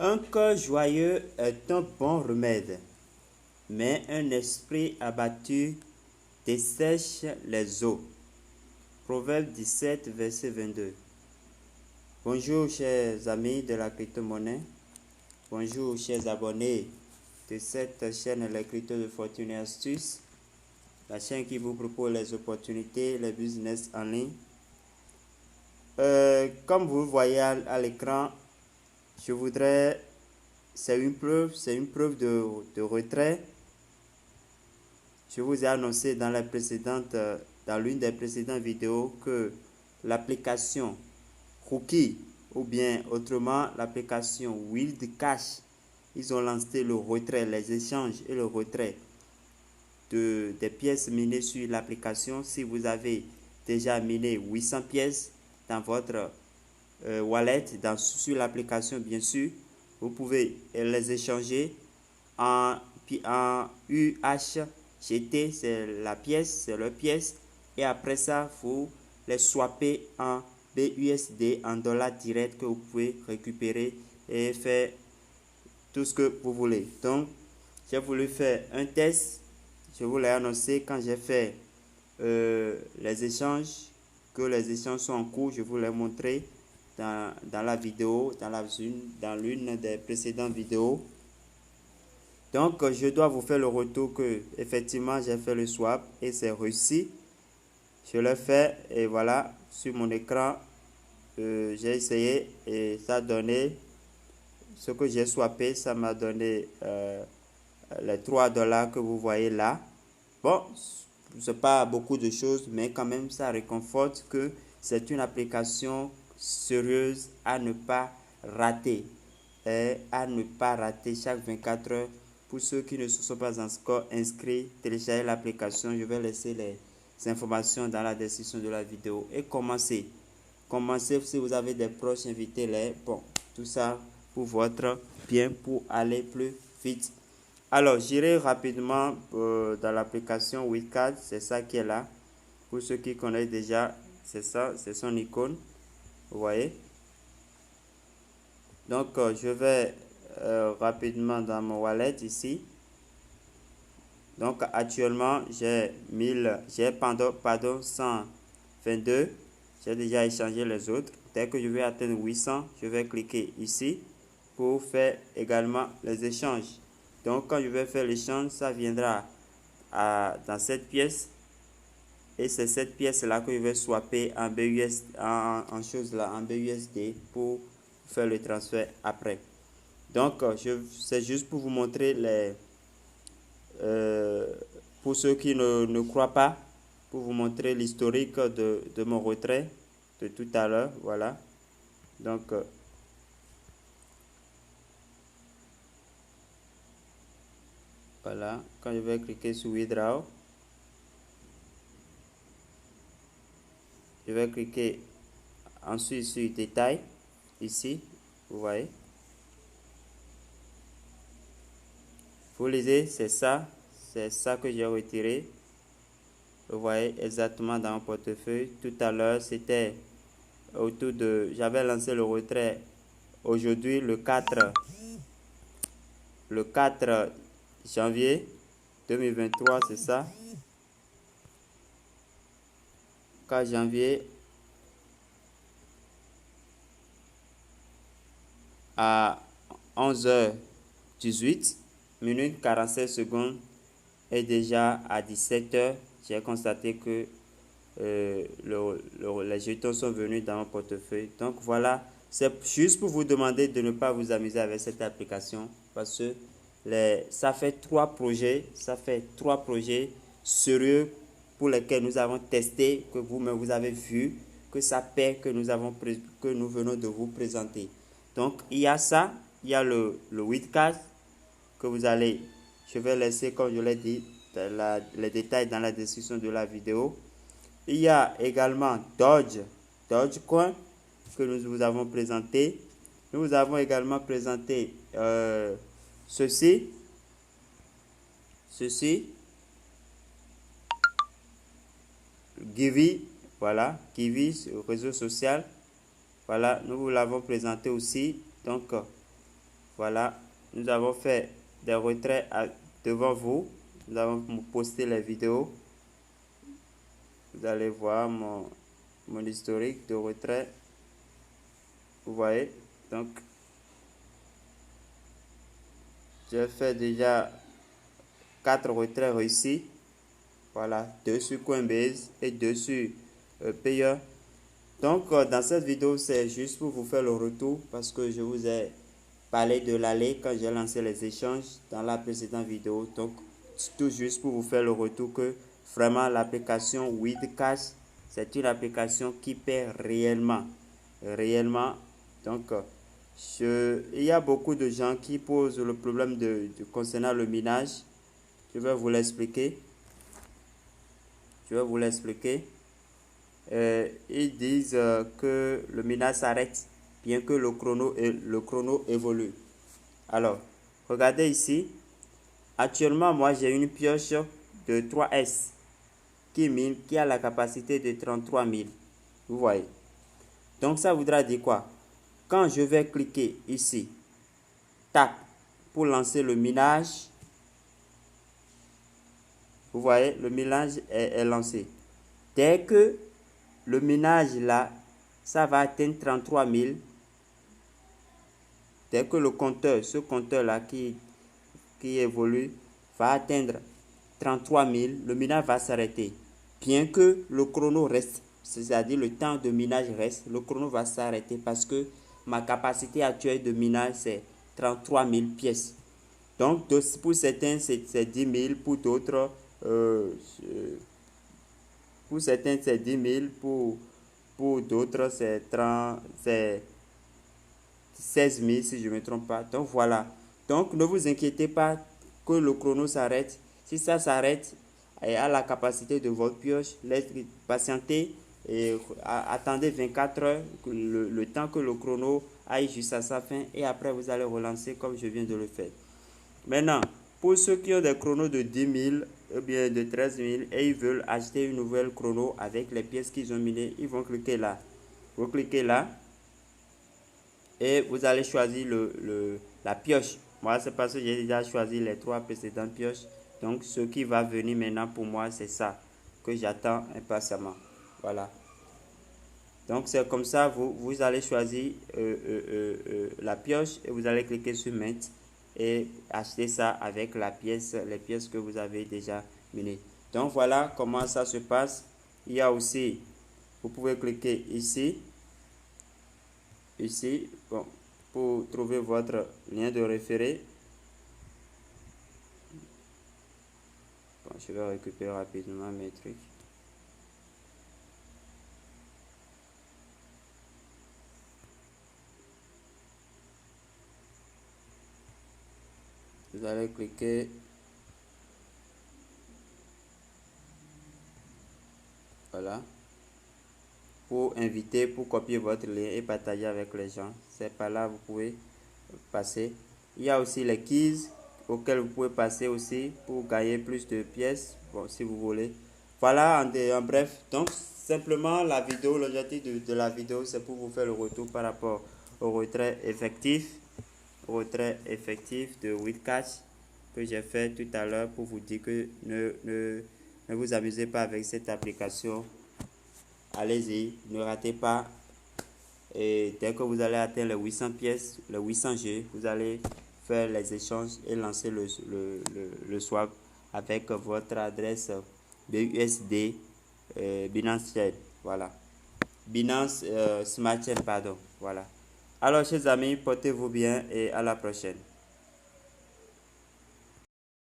Un cœur joyeux est un bon remède, mais un esprit abattu dessèche les os. Proverbe 17, verset 22. Bonjour chers amis de la crypto-monnaie. Bonjour chers abonnés de cette chaîne Les Cryptos de Fortune et Astuces, la chaîne qui vous propose les opportunités, les business en ligne. Comme vous voyez à l'écran, je voudrais, c'est une preuve de retrait. Je vous ai annoncé dans l'une des précédentes vidéos que l'application Rookie, ou bien autrement l'application Wild Cash, ils ont lancé le retrait, les échanges et le retrait des pièces minées sur l'application. Si vous avez déjà miné 800 pièces dans votre wallet, sur l'application bien sûr, vous pouvez les échanger en UHGT, c'est la pièce, c'est leur pièce, et après ça, vous les swapper en BUSD, en dollars direct que vous pouvez récupérer et faire tout ce que vous voulez. Donc, j'ai voulu faire un test. Je vous l'ai annoncé quand j'ai fait les échanges, que les échanges sont en cours. Je vous l'ai montré dans la vidéo, dans l'une des précédentes vidéos. Donc, je dois vous faire le retour que effectivement j'ai fait le swap et c'est réussi. Je l'ai fait et voilà, sur mon écran, j'ai essayé et ça a donné ce que j'ai swappé. Ça m'a donné les 3 dollars que vous voyez là. Bon, c'est pas beaucoup de choses, mais quand même ça réconforte que c'est une application sérieuse à ne pas rater. Et à ne pas rater chaque 24 heures. Pour ceux qui ne se sont pas encore inscrits, téléchargez l'application. Je vais laisser les informations dans la description de la vidéo. Et commencez. Commencez si vous avez des proches, invitez-les. Bon, tout ça pour votre bien, pour aller plus vite. Alors, j'irai rapidement dans l'application Wildcard. C'est ça qui est là. Pour ceux qui connaissent déjà, c'est ça, c'est son icône. Vous voyez? Donc, je vais rapidement dans mon wallet ici. Donc, actuellement, j'ai 122. J'ai déjà échangé les autres. Dès que je vais atteindre 800, je vais cliquer ici pour faire également les échanges. Donc, quand je vais faire l'échange, ça viendra dans cette pièce. Et c'est cette pièce-là que je vais swapper en BUSD, en BUSD pour faire le transfert après. Donc, c'est juste pour vous montrer pour ceux qui ne croient pas, pour vous montrer l'historique de mon retrait de tout à l'heure. Voilà. Donc, voilà. Quand je vais cliquer sur Withdraw, je vais cliquer ensuite sur Détail, ici, vous voyez. Vous lisez, c'est ça que j'ai retiré. Vous voyez exactement dans mon portefeuille. Tout à l'heure, c'était autour de... J'avais lancé le retrait aujourd'hui, le 4 janvier 2023, c'est ça. 4 janvier à 11h18 minutes 47 secondes et déjà à 17h, j'ai constaté que les jetons sont venus dans mon portefeuille. Donc voilà, c'est juste pour vous demander de ne pas vous amuser avec cette application parce que ça fait trois projets sérieux pour lesquels nous avons testé, que vous-même vous avez vu que ça paie, que nous venons de vous présenter. Donc il y a ça, il y a le Wildcard que je vais laisser, comme je l'ai dit, les détails dans la description de la vidéo. Il y a également Dogecoin que nous vous avons présenté. Nous vous avons également présenté ceci, Givy, voilà, Givy, réseau social. Voilà, nous vous l'avons présenté aussi. Donc, Voilà, nous avons fait des retraits devant vous. Nous avons posté les vidéos. Vous allez voir mon historique de retrait. Vous voyez, donc j'ai fait déjà 4 retraits réussis. Voilà, 2 sur Coinbase et 2 sur Payer. Donc dans cette vidéo, c'est juste pour vous faire le retour parce que je vous ai parlé de l'aller quand j'ai lancé les échanges dans la précédente vidéo. Donc tout juste pour vous faire le retour que vraiment l'application Weedcash, c'est une application qui paie réellement. Donc il y a beaucoup de gens qui posent le problème concernant le minage. Je vais vous l'expliquer. Ils disent que le minage s'arrête bien que le chrono évolue. Alors, regardez ici. Actuellement, moi, j'ai une pioche de 3S qui a la capacité de 33 000. Vous voyez. Donc, ça voudra dire quoi? Quand je vais cliquer ici, tape, pour lancer le minage, vous voyez, le minage est lancé. Dès que le minage là, ça va atteindre 33 000. Dès que le compteur, ce compteur là qui évolue, va atteindre 33 000, le minage va s'arrêter. Bien que le chrono reste, c'est-à-dire le temps de minage reste, le chrono va s'arrêter parce que ma capacité actuelle de minage c'est 33 000 pièces. Donc pour certains c'est 10 000, pour d'autres c'est 10 000, pour d'autres c'est 16 000 si je ne me trompe pas. Donc voilà. Donc ne vous inquiétez pas que le chrono s'arrête. Si ça s'arrête à la capacité de votre pioche, laissez patienter et attendez 24 heures, le temps que le chrono aille jusqu'à sa fin et après vous allez relancer comme je viens de le faire. Maintenant, pour ceux qui ont des chronos de 10 000 ou bien de 13 000 et ils veulent acheter une nouvelle chrono avec les pièces qu'ils ont minées, ils vont cliquer là. Vous cliquez là et vous allez choisir la pioche. Moi, c'est parce que j'ai déjà choisi les 3 précédentes pioches. Donc, ce qui va venir maintenant pour moi, c'est ça que j'attends impatiemment. Voilà. Donc, c'est comme ça, vous allez choisir la pioche et vous allez cliquer sur Mint et acheter ça avec les pièces que vous avez déjà minées. Donc, voilà comment ça se passe. Il y a aussi, vous pouvez cliquer ici. Bon, pour trouver votre lien de référé. Bon, je vais récupérer rapidement mes trucs. Vous allez cliquer. Voilà. Pour inviter, pour copier votre lien et partager avec les gens. C'est par là vous pouvez passer. Il y a aussi les keys auxquels vous pouvez passer aussi pour gagner plus de pièces, bon, si vous voulez. Voilà en bref. Donc simplement la vidéo, l'objectif de la vidéo c'est pour vous faire le retour par rapport au retrait effectif de Weedcash que j'ai fait tout à l'heure pour vous dire que ne vous amusez pas avec cette application. Allez-y, ne ratez pas. Et dès que vous allez atteindre les 800 pièces, les 800 G, vous allez faire les échanges et lancer le swap avec votre adresse BUSD Binance Chain. Voilà. Binance Smart Chain, pardon. Voilà. Alors, chers amis, portez-vous bien et à la prochaine.